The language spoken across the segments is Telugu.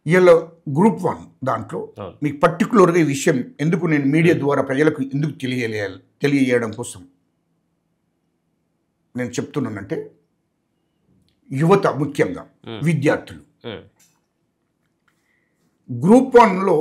ఇలా గ్రూప్ 1 దాంట్లో మీకు పర్టికులర్గా ఈ విషయం ఎందుకు నేను మీడియా ద్వారా ప్రజలకు ఎందుకు తెలియజేయడం కోసం నేను చెప్తున్నానంటే, యువత ముఖ్యంగా విద్యార్థులు గ్రూప్ 1లో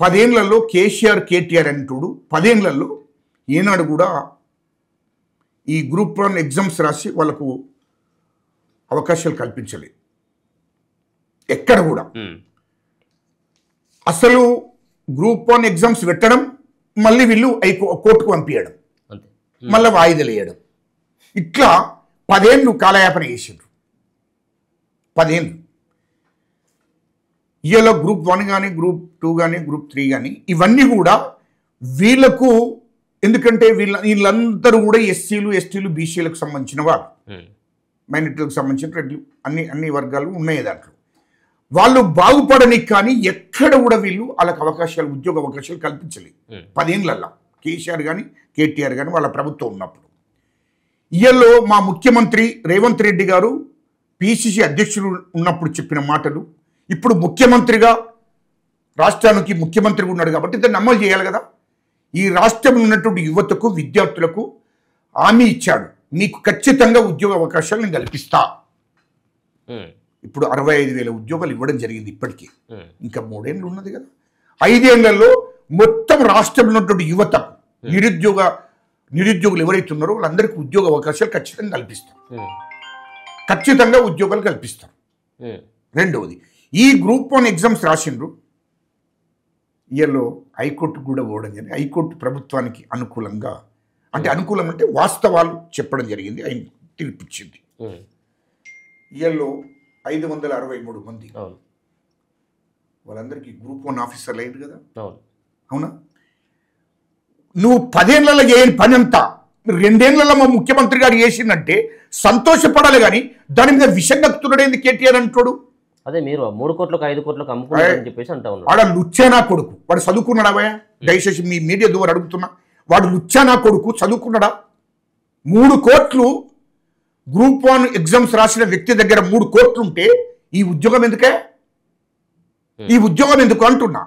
10 ఏళ్లలో కేసీఆర్ కేటీఆర్ అంటూడు 10 ఏళ్లలో ఏనాడు కూడా ఈ గ్రూప్ 1 ఎగ్జామ్స్ రాసి వాళ్ళకు అవకాశాలు కల్పించలేదు. ఎక్కడ కూడా అసలు గ్రూప్ 1 ఎగ్జామ్స్ పెట్టడం, మళ్ళీ వీళ్ళు కోర్టుకు పంపించడం, మళ్ళీ వాయిదాలు వేయడం, ఇట్లా 10 ఏళ్ళు కాలయాపన చేసిండ్రు. 10 ఏళ్ళు ఇవాళ గ్రూప్ 1 కానీ గ్రూప్ 2 కానీ గ్రూప్ 3 కానీ ఇవన్నీ కూడా వీళ్ళకు, ఎందుకంటే వీళ్ళందరూ కూడా ఎస్సీలు ఎస్టీలు బీసీలకు సంబంధించిన వాళ్ళు, మైనారిటీలకు సంబంధించిన రెడ్లు అన్ని వర్గాలు ఉన్నాయి దాంట్లో. వాళ్ళు బాగుపడనికి కానీ ఎక్కడ కూడా వీళ్ళు వాళ్ళకి అవకాశాలు, ఉద్యోగ అవకాశాలు కల్పించలేదు 10 ఏళ్ళల్లో. కేసీఆర్ కానీ కేటీఆర్ కానీ వాళ్ళ ప్రభుత్వం ఉన్నప్పుడు. ఇయల్లో మా ముఖ్యమంత్రి రేవంత్ రెడ్డి గారు పిసిసి అధ్యక్షులు ఉన్నప్పుడు చెప్పిన మాటలు, ఇప్పుడు ముఖ్యమంత్రిగా రాష్ట్రానికి ముఖ్యమంత్రిగా ఉన్నాడు కాబట్టి దాన్ని అమలు చేయాలి కదా. ఈ రాష్ట్రంలో ఉన్నటువంటి యువతకు విద్యార్థులకు హామీ ఇచ్చాడు, మీకు ఖచ్చితంగా ఉద్యోగ అవకాశాలు నేను కల్పిస్తా. ఇప్పుడు 65,000 ఉద్యోగాలు ఇవ్వడం జరిగింది ఇప్పటికీ. ఇంకా 3 ఏళ్ళు ఉన్నది కదా. 5 ఏళ్లలో మొత్తం రాష్ట్రంలో ఉన్నటువంటి యువతకు నిరుద్యోగులు ఎవరైతే ఉన్నారో వాళ్ళందరికీ ఉద్యోగ అవకాశాలు ఖచ్చితంగా కల్పిస్తారు. ఖచ్చితంగా ఉద్యోగాలు కల్పిస్తారు. రెండవది, ఈ గ్రూప్ 1 ఎగ్జామ్స్ రాసిండ్రు. ఇయర్లో హైకోర్టు కూడా పోవడం జరిగింది. హైకోర్టు ప్రభుత్వానికి అనుకూలంగా, అంటే అనుకూలం అంటే వాస్తవాలు చెప్పడం జరిగింది, ఆయన తీర్పిచ్చింది. ఇయర్లో 563 మంది వాళ్ళందరికీ గ్రూప్ 1 ఆఫీసర్లు అయ్యింది కదా. అవునా? నువ్వు 10 ఏళ్లలో చేయని పని అంతా 2 ఏళ్లలో మా ముఖ్యమంత్రి గారు చేసిందంటే సంతోషపడాలి, కానీ దాని మీద విషం కక్కుతున్నాడు ఏంది కేటీఆర్ అంటాడు. అదే మీరు 3 కోట్లకు 5 కోట్లకు అమ్ముకున్నారని చెప్పేసి అంటా ఉన్నారు. వాడు లుచ్చానా కొడుకు, వాడు చదువుకున్నాడా? దయచేసి మీ మీడియా ద్వారా అడుగుతున్నా, వాడు లుచ్చానా కొడుకు చదువుకున్నాడా? 3 కోట్లు గ్రూప్ 1 ఎగ్జామ్స్ రాసిన వ్యక్తి దగ్గర 3 కోట్లు ఉంటే ఈ ఉద్యోగం ఎందుకే? ఈ ఉద్యోగం ఎందుకు అంటున్నా.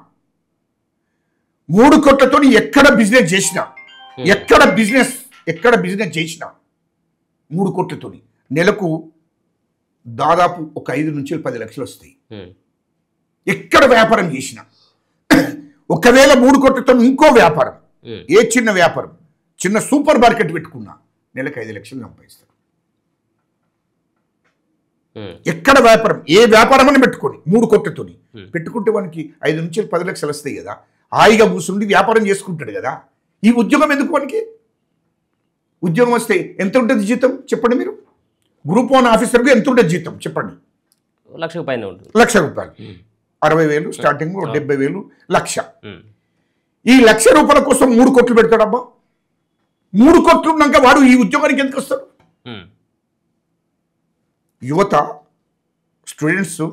3 కోట్లతో ఎక్కడ బిజినెస్ చేసినా, ఎక్కడ బిజినెస్ చేసినా 3 కోట్లతో నెలకు దాదాపు ఒక 5 నుంచి 10 లక్షలు వస్తాయి. ఎక్కడ వ్యాపారం చేసినా, ఒకవేళ 3 కోట్లతో ఇంకో వ్యాపారం, ఏ చిన్న వ్యాపారం, చిన్న సూపర్ మార్కెట్ పెట్టుకున్నా నెలకు 5 లక్షలు సంపాదిస్తారు. ఎక్కడ వ్యాపారం, ఏ వ్యాపారం అని పెట్టుకొని 3 కోట్లతో పెట్టుకుంటే వానికి 5 నుంచి 10 లక్షలు వస్తాయి కదా. హాయిగా కూర్చుండి వ్యాపారం చేసుకుంటాడు కదా. ఈ ఉద్యోగం ఎందుకు వానికి? ఉద్యోగం వస్తే ఎంత ఉంటుంది జీతం చెప్పండి మీరు? గ్రూప్ 1 ఆఫీసర్కి ఎంత ఉంటుంది జీతం చెప్పండి? ₹1,00,000 పైన ఉంటుంది. ₹1,00,000, 60,000 స్టార్టింగ్, 70,000, ₹1,00,000. ఈ ₹1,00,000 కోసం 3 కోట్లు పెడతాడబ్బా. 3 కోట్లు ఉన్నాక వాడు ఈ ఉద్యోగానికి ఎందుకు వస్తాడు? యువత, స్టూడెంట్స్,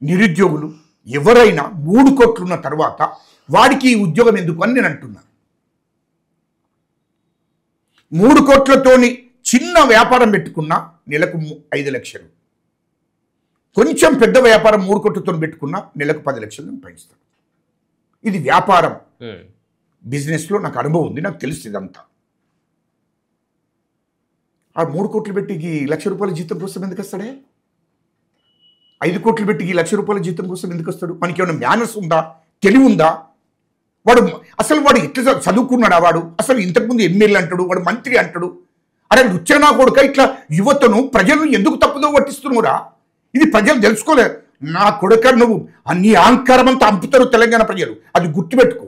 నిరుద్యోగులు ఎవరైనా 3 కోట్లు ఉన్న తర్వాత వాడికి ఈ ఉద్యోగం ఎందుకు అని నేను అంటున్నా. 3 కోట్లతోని చిన్న వ్యాపారం పెట్టుకున్నా నెలకు 5 లక్షలు, కొంచెం పెద్ద వ్యాపారం 3 కోట్లతో పెట్టుకున్నా నెలకు 10 లక్షలు సంపాదిస్తాడు. ఇది వ్యాపారం, బిజినెస్లో నాకు అనుభవం ఉంది, నాకు తెలుస్తుంది ఇదంతా. ఆ 3 కోట్లు పెట్టి ఈ ₹1,00,000 జీతం కోసం ఎందుకు వస్తాడే? 5 కోట్లు పెట్టి ఈ ₹1,00,000 జీతం కోసం ఎందుకు వస్తాడు? మనకి ఏమైనా మేనర్స్ ఉందా, తెలివి ఉందా? వాడు ఎట్లా చదువుకున్నాడా? వాడు అసలు ఇంతకుముందు ఎమ్మెల్యే అంటాడు, వాడు మంత్రి అంటాడు. అరే రుచనా కొడుక, ఇట్లా యువతను ప్రజలను ఎందుకు తప్పుదో పట్టిస్తున్నావురా? ఇది ప్రజలు తెలుసుకోలేదు. నా కొడుక, నువ్వు అన్ని అహంకారం అంతా అంపుతారు తెలంగాణ ప్రజలు, అది గుర్తుపెట్టుకో.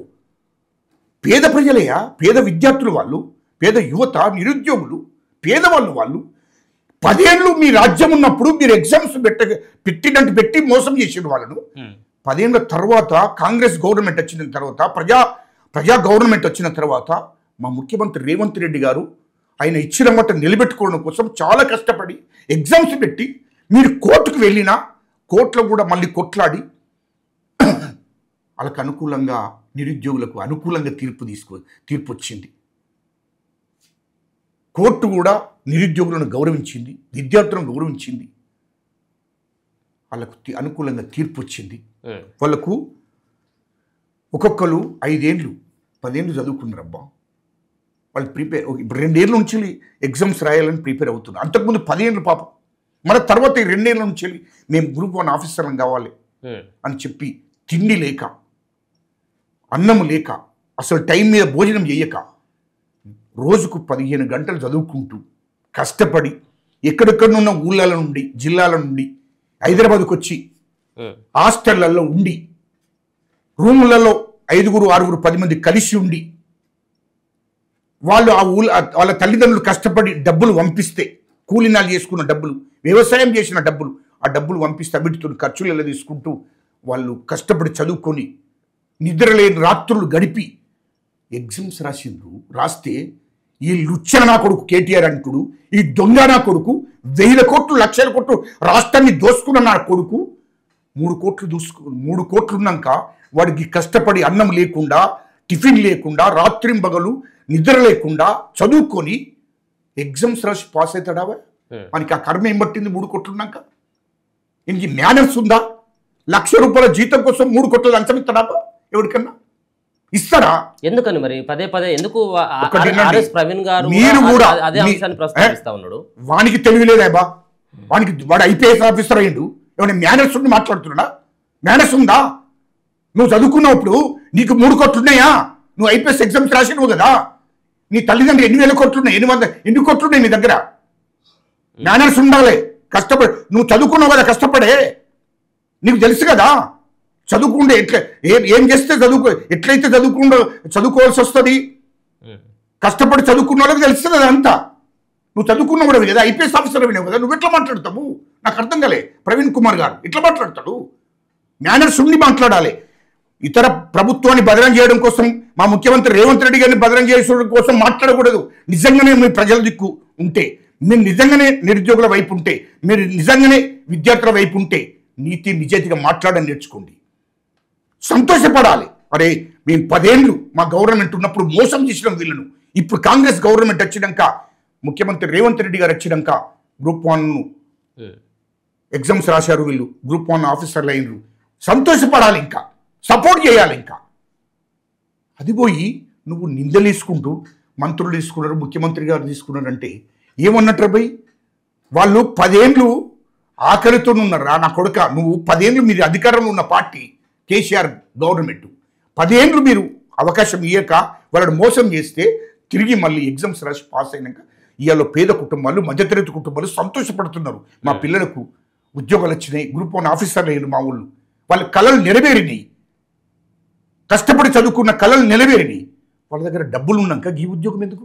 పేద ప్రజలయ్యా, పేద విద్యార్థులు వాళ్ళు, పేద యువత, నిరుద్యోగులు, పేదవాళ్ళు వాళ్ళు. 10 ఏళ్ళు మీ రాజ్యం ఉన్నప్పుడు మీరు ఎగ్జామ్స్ పెట్టి మోసం చేసిన వాళ్ళను 10 ఏళ్ళ తర్వాత కాంగ్రెస్ గవర్నమెంట్ వచ్చిన తర్వాత, ప్రజా గవర్నమెంట్ వచ్చిన తర్వాత మా ముఖ్యమంత్రి రేవంత్ రెడ్డి గారు ఆయన ఇచ్చిన మాట నిలబెట్టుకోవడం కోసం చాలా కష్టపడి ఎగ్జామ్స్ పెట్టి, మీరు కోర్టుకు వెళ్ళినా కోర్టులో కూడా మళ్ళీ కొట్లాడి వాళ్ళకు అనుకూలంగా, నిరుద్యోగులకు అనుకూలంగా తీర్పు వచ్చింది. కోర్టు కూడా నిరుద్యోగులను గౌరవించింది, విద్యార్థులను గౌరవించింది. వాళ్ళకు అనుకూలంగా తీర్పు వచ్చింది. వాళ్ళకు ఒక్కొక్కరు 5 ఏళ్ళు 10 ఏళ్ళు చదువుకున్నారు అబ్బా. వాళ్ళు ప్రిపేర్ ఇప్పుడు 2 ఏళ్ళ నుంచి ఎగ్జామ్స్ రాయాలని ప్రిపేర్ అవుతున్నారు. అంతకుముందు 10 ఏళ్ళు పాపం. మన తర్వాత ఈ 2 ఏళ్ళ నుంచి మేము గ్రూప్ 1 ఆఫీసర్లం కావాలి అని చెప్పి తిండి లేక, అన్నం లేక, అసలు టైం మీద భోజనం చేయక రోజుకు 15 గంటలు చదువుకుంటూ కష్టపడి ఎక్కడెక్కడున్న ఊళ్ళ నుండి జిల్లాల నుండి హైదరాబాద్కు వచ్చి హాస్టళ్లలో ఉండి రూములలో 5, 6, 10 మంది కలిసి ఉండి వాళ్ళు వాళ్ళ తల్లిదండ్రులు కష్టపడి డబ్బులు పంపిస్తే, కూలినాలు చేసుకున్న డబ్బులు, వ్యవసాయం చేసిన డబ్బులు, ఆ డబ్బులు పంపిస్తే వీటితో ఖర్చులు ఎలా తీసుకుంటూ వాళ్ళు కష్టపడి చదువుకొని నిద్రలేని రాత్రులు గడిపి ఎగ్జామ్స్ రాస్తే ఈ లుచ్చన నా కొడుకు కేటీఆర్ అంటుడు, ఈ దొంగ నా కొడుకు 1000 కోట్లు 1,00,000 కోట్లు రాష్ట్రాన్ని దోసుకున్న నా కొడుకు 3 కోట్లు ఉన్నాక వాడికి కష్టపడి అన్నం లేకుండా, టిఫిన్ లేకుండా, రాత్రింబగలు నిద్ర లేకుండా చదువుకొని ఎగ్జామ్స్ రాసి పాస్ అవుతాడా? మనకి ఆ కర్మ ఏం పట్టింది? 3 కోట్లు ఉన్నాక ఇంక మేనర్స్ ఉందా? 1,00,000 రూపాయల జీతం కోసం 3 కోట్ల లంచం ఇస్తాడా? ఎవరికన్నా ఇస్తారా? ఎందుకని మరి పదే ఎందుకు ప్రవీణ్ గారు మీరు కూడా అదే అంశాన్ని ప్రస్తావిస్తా ఉన్నాడు? వానికి తెలియలేదా? వాడు ఐపీఎస్ ఆఫీసర్ అయ్యిండు. ఏమైనా మేనర్స్ ఉండి మాట్లాడుతున్నాడా? మేనర్స్ ఉందా? నువ్వు చదువుకున్నప్పుడు నీకు 3 కోట్లు ఉన్నాయా? నువ్వు ఐపీఎస్ ఎగ్జామ్స్ రాసినవు కదా. నీ తల్లిదండ్రులు 8,000 కోట్లు ఉన్నాయి, 8 కోట్లు ఉన్నాయి నీ దగ్గర. మేనర్స్ ఉండాలి. కష్టపడి నువ్వు చదువుకున్నావు కదా, కష్టపడే. నీకు తెలుసు కదా చదువుకుంటే ఏం చేస్తే ఎట్లయితే చదువుకోవాల్సి వస్తుంది. కష్టపడి చదువుకున్న వాళ్ళకి తెలుస్తుంది కదా అంతా. నువ్వు చదువుకున్నావు కదా, ఐపీఎస్ ఆఫీసర్ అయినావు కదా, నువ్వు ఎట్లా మాట్లాడతావు? నాకు అర్థం కాలే. ప్రవీణ్ కుమార్ గారు ఎట్లా మాట్లాడతాడు? మేనర్స్ ఉండి మాట్లాడాలి. ఇతర ప్రభుత్వాన్ని బదనం చేయడం కోసం, మా ముఖ్యమంత్రి రేవంత్ రెడ్డి గారిని బదనం చేయడం కోసం మాట్లాడకూడదు. నిజంగానే మీ ప్రజల దిక్కు ఉంటే, మీరు నిజంగానే నిరుద్యోగుల వైపు ఉంటే, మీరు నిజంగానే విద్యార్థుల వైపు ఉంటే నీతి నిజాయితీగా మాట్లాడని నేర్చుకోండి. సంతోషపడాలి. అరే మేము 10 ఏళ్ళు మా గవర్నమెంట్ ఉన్నప్పుడు మోసం చేసిన వీళ్ళను, ఇప్పుడు కాంగ్రెస్ గవర్నమెంట్ వచ్చినాక, ముఖ్యమంత్రి రేవంత్ రెడ్డి గారు వచ్చినాక గ్రూప్ 1 ఎగ్జామ్స్ రాశారు వీళ్ళు, గ్రూప్ 1 ఆఫీసర్లు అయినరు. సంతోషపడాలి, ఇంకా సపోర్ట్ చేయాలి. ఇంకా అది పోయి నువ్వు నిందలు తీసుకుంటూ మంత్రులు తీసుకున్నారు, ముఖ్యమంత్రి గారు తీసుకున్నారంటే ఏమన్నట్టు పోయి వాళ్ళు 10 ఏళ్ళు ఆఖరితో ఉన్నారా? నా కొడుక, నువ్వు 10 ఏళ్ళు మీరు అధికారంలో ఉన్న పార్టీ కేసీఆర్ గవర్నమెంట్, 10 ఏళ్ళు మీరు అవకాశం ఇయ్యక వాళ్ళని మోసం చేస్తే తిరిగి మళ్ళీ ఎగ్జామ్స్ రాసి పాస్ అయినాక ఇవాళ పేద కుటుంబాలు, మధ్యతరగతి కుటుంబాలు సంతోషపడుతున్నారు. మా పిల్లలకు ఉద్యోగాలు వచ్చినాయి, గ్రూప్ 1 ఆఫీసర్లు అయిన మా ఊళ్ళు, వాళ్ళ కళలు నెరవేరినాయి, కష్టపడి చదువుకున్న కళలు నెరవేరినాయి. వాళ్ళ దగ్గర డబ్బులు ఉన్నాక ఈ ఉద్యోగం ఎందుకు?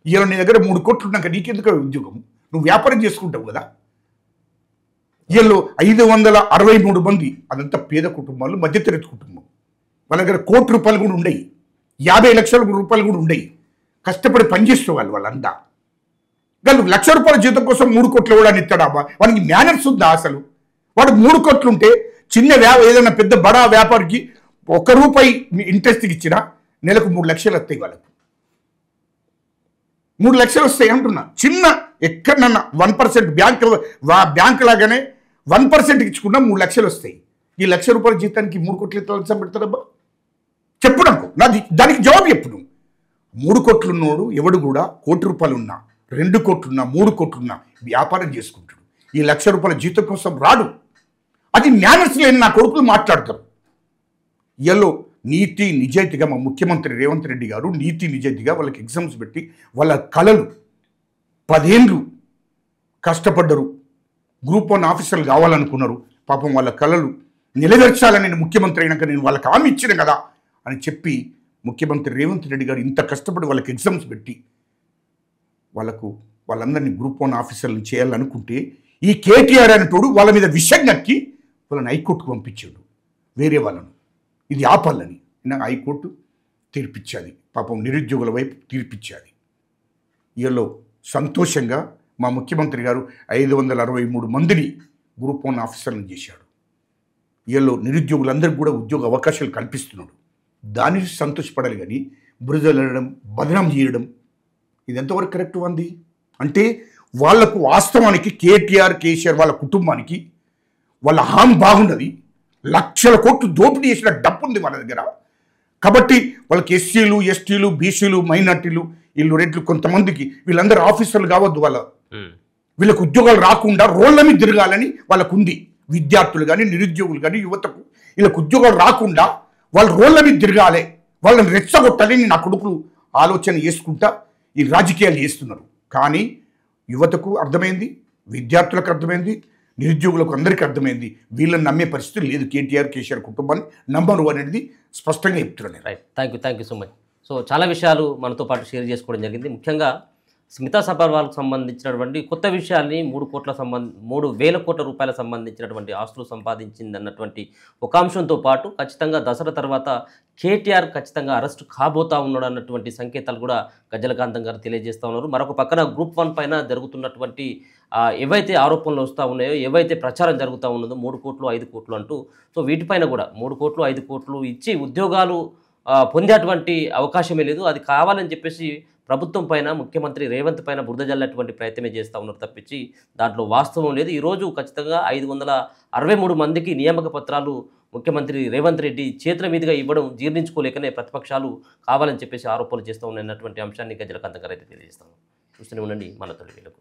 ఇవాళ నీ దగ్గర 3 కోట్లు ఉన్నాక నీకెందుకు ఉద్యోగం? నువ్వు వ్యాపారం చేసుకుంటావు కదా. వీళ్ళు 563 మంది, అదంతా పేద కుటుంబాలు, మధ్యతరగతి కుటుంబం. వాళ్ళ దగ్గర 1 కోటి రూపాయలు కూడా ఉండయి, 50 లక్షల రూపాయలు కూడా ఉండయి. కష్టపడి పనిచేసే వాళ్ళంతా. కానీ 1,00,000 రూపాయల జీతం కోసం 3 కోట్లు కూడా ఇస్తాడా? వానికి మేనర్స్ ఉందా అసలు? వాడు 3 కోట్లు ఉంటే చిన్న ఏదైనా పెద్ద బడా వ్యాపారికి ₹1 ఇంట్రెస్ట్కి ఇచ్చినా నెలకు 3 లక్షలు వస్తాయి. వాళ్ళకు 3 లక్షలు వస్తాయి అంటున్నా. చిన్న ఎక్కడన్నా 1% బ్యాంక్ లాగానే 1% ఇచ్చుకున్నా 3 లక్షలు వస్తాయి. ఈ ₹1,00,000 రూపాయల జీతానికి 3 కోట్లు ఎట్లా పెడతాడబ్బా? చెప్పు నాకు, దానికి జవాబు చెప్పు. 3 కోట్లు ఉన్నోడు ఎవడు కూడా ₹1 కోటి ఉన్నా, 2 కోట్లున్నా, 3 కోట్లున్నా వ్యాపారం చేసుకుంటాడు. ఈ ₹1,00,000 రూపాయల జీతం కోసం రాడు. అది మేనర్స్ లేని నా కొడుకులు మాట్లాడతారు. ఇయలో నీతి నిజాయితీగా మా ముఖ్యమంత్రి రేవంత్ రెడ్డి గారు నీతి నిజాయితీగా వాళ్ళకి ఎగ్జామ్స్ పెట్టి వాళ్ళ కళలు 10 ఏళ్ళు కష్టపడ్డరు, గ్రూప్ 1 ఆఫీసర్లు కావాలనుకున్నారు. పాపం వాళ్ళ కళలు నెరవేర్చాలని నేను ముఖ్యమంత్రి అయినాక నేను వాళ్ళకి హామీ ఇచ్చిన కదా అని చెప్పి ముఖ్యమంత్రి రేవంత్ రెడ్డి గారు ఇంత కష్టపడి వాళ్ళకి ఎగ్జామ్స్ పెట్టి వాళ్ళందరినీ గ్రూప్ 1 ఆఫీసర్లు చేయాలనుకుంటే ఈ కేటీఆర్ అనేటోడు వాళ్ళ మీద విషయం నక్కి వాళ్ళని హైకోర్టుకు పంపించాడు, వేరే వాళ్ళను. ఇది ఆపాలని హైకోర్టు తీర్పిచ్చాది. పాపం నిరుద్యోగుల వైపు తీర్పిచ్చాది. వీళ్ళు సంతోషంగా మా ముఖ్యమంత్రి గారు 563 మందిని గ్రూప్ 1 ఆఫీసర్లను చేశాడు. వీళ్ళు నిరుద్యోగులందరికీ కూడా ఉద్యోగ అవకాశాలు కల్పిస్తున్నాడు. దాని సంతోషపడాలి. కానీ బురదలడం, బదనాం చేయడం ఇది ఎంతవరకు కరెక్ట్ ఉంది అంటే వాళ్లకు వాస్తవానికి కేటీఆర్ కేసీఆర్ వాళ్ళ కుటుంబానికి వాళ్ళ హాం బాగున్నది, లక్షల కోట్లు దోపిడీ చేసిన డబ్బు ఉంది వాళ్ళ దగ్గర. కాబట్టి వాళ్ళకి ఎస్సీలు, ఎస్టీలు, బీసీలు, మైనార్టీలు, వీళ్ళు రెడ్లు కొంతమందికి వీళ్ళందరూ ఆఫీసర్లు కావద్దు, వీళ్ళకు ఉద్యోగాలు రాకుండా రోడ్ల మీద తిరగాలని వాళ్ళకు ఉంది. విద్యార్థులు కానీ, నిరుద్యోగులు కానీ, యువతకు వీళ్ళకు ఉద్యోగాలు రాకుండా వాళ్ళు రోడ్ల మీద తిరగాలి, వాళ్ళని రెచ్చగొట్టాలని నా కొడుకులు ఆలోచన చేసుకుంటా ఈ రాజకీయాలు చేస్తున్నారు. కానీ యువతకు అర్థమైంది, విద్యార్థులకు అర్థమైంది, నిరుద్యోగులకు అందరికీ అర్థమైంది, వీళ్ళని నమ్మే పరిస్థితి లేదు. కేటీఆర్, కేసీఆర్ కుటుంబాన్ని నమ్మరు అనేది స్పష్టంగా చెప్తున్నాను. Right, thank you so much. So చాలా విషయాలు మనతో పాటు షేర్ చేసుకోవడం జరిగింది. ముఖ్యంగా స్మితా సబర్వాల్కి సంబంధించినటువంటి కొత్త విషయాల్ని 3,000 కోట్ల రూపాయల సంబంధించినటువంటి ఆస్తులు సంపాదించింది అన్నటువంటి ఒక అంశంతో పాటు ఖచ్చితంగా దసరా తర్వాత కేటీఆర్ ఖచ్చితంగా అరెస్ట్ కాబోతా ఉన్నాడు అన్నటువంటి సంకేతాలు కూడా గజ్జలకాంతం గారు తెలియజేస్తూ ఉన్నారు. మరొక పక్కన గ్రూప్ 1 పైన జరుగుతున్నటువంటి ఏవైతే ఆరోపణలు వస్తూ ఉన్నాయో, ఏవైతే ప్రచారం జరుగుతూ ఉన్నదో 3 కోట్లు 5 కోట్లు అంటూ, సో వీటిపైన కూడా 3 కోట్లు 5 కోట్లు ఇచ్చి ఉద్యోగాలు పొందేటువంటి అవకాశమే లేదు. అది కావాలని చెప్పేసి ప్రభుత్వం పైన, ముఖ్యమంత్రి రేవంత్ పైన బురద జల్లేటువంటి ప్రయత్నమే చేస్తూ ఉన్నారు తప్పించి దాంట్లో వాస్తవం లేదు. ఈరోజు ఖచ్చితంగా 563 మందికి నియామక పత్రాలు ముఖ్యమంత్రి రేవంత్ రెడ్డి చేతుల మీదుగా ఇవ్వడం జీర్ణించుకోలేకనే ప్రతిపక్షాలు కావాలని చెప్పేసి ఆరోపణలు చేస్తూ ఉన్నటువంటి అంశాన్ని గజ్జలకాంతం గారు అయితే తెలియజేస్తాము. చూస్తూనే ఉండండి మన తొలి వెలుగు.